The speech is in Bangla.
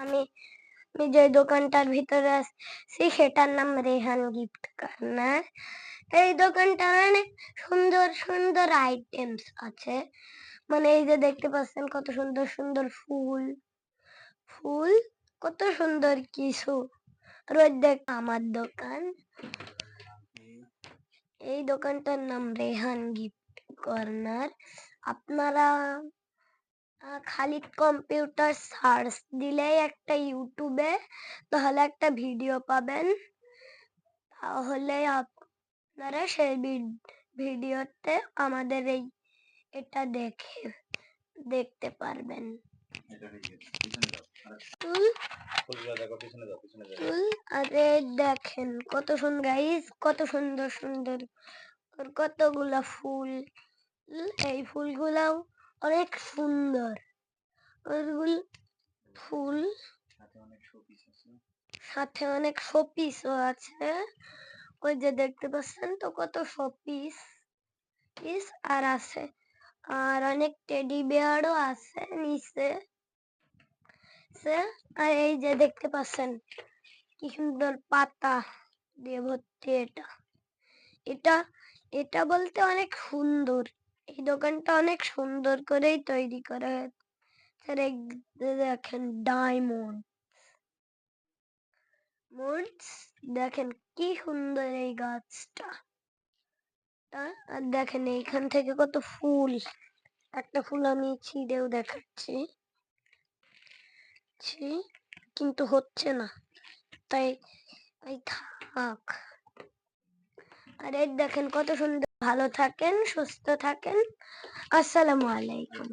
আমি আমি যে দোকানটার ভিতরে আছি সেটার নাম রেহান গিফট কর্নার। এই দোকানটার অনেক সুন্দর সুন্দর আইটেমস আছে। মানে এই যে দেখতে পাচ্ছেন কত সুন্দর সুন্দর ফুল ফুল কত সুন্দর কিছু। রোজ দেখ আমার দোকান। এই দোকানটার নাম রেহান গিফট কর্নার। আপনারা খালি কম্পিউটার সার্চ দিলেই একটা ইউটিউবে তাহলে একটা ভিডিও পাবেন। তাহলে আপনারা সেই ভিডিওতে আমাদের এটা দেখতে পারবেন। আরে দেখেন কত সুন্দর গাইস, কত সুন্দর সুন্দর কতগুলা ফুল। এই ফুলগুলাও অনেক সুন্দর। ফুল সাথে অনেক শোপিসও আছে। ওই যে দেখতে পাচ্ছেন তো কত শোপিস আর আছে। আর অনেক টেডি বিয়ারও আছে নিচে। আর এই যে দেখতে পাচ্ছেন কি সুন্দর পাতা দিয়ে ভর্তি। এটা এটা বলতে অনেক সুন্দর। এই দোকানটা অনেক সুন্দর করেই তৈরি করা হয়েছে। দেখেন ডায়মন্ড দেখেন কি সুন্দর এই গাছটা। আর দেখেন এইখান থেকে কত ফুল। একটা ফুল আমি ছিঁড়েও দেখাচ্ছি, কিন্তু হচ্ছে না, তাই থাক। আর এই দেখেন কত সুন্দর। ভালো থাকেন, সুস্থ থাকেন। আসসালামু আলাইকুম।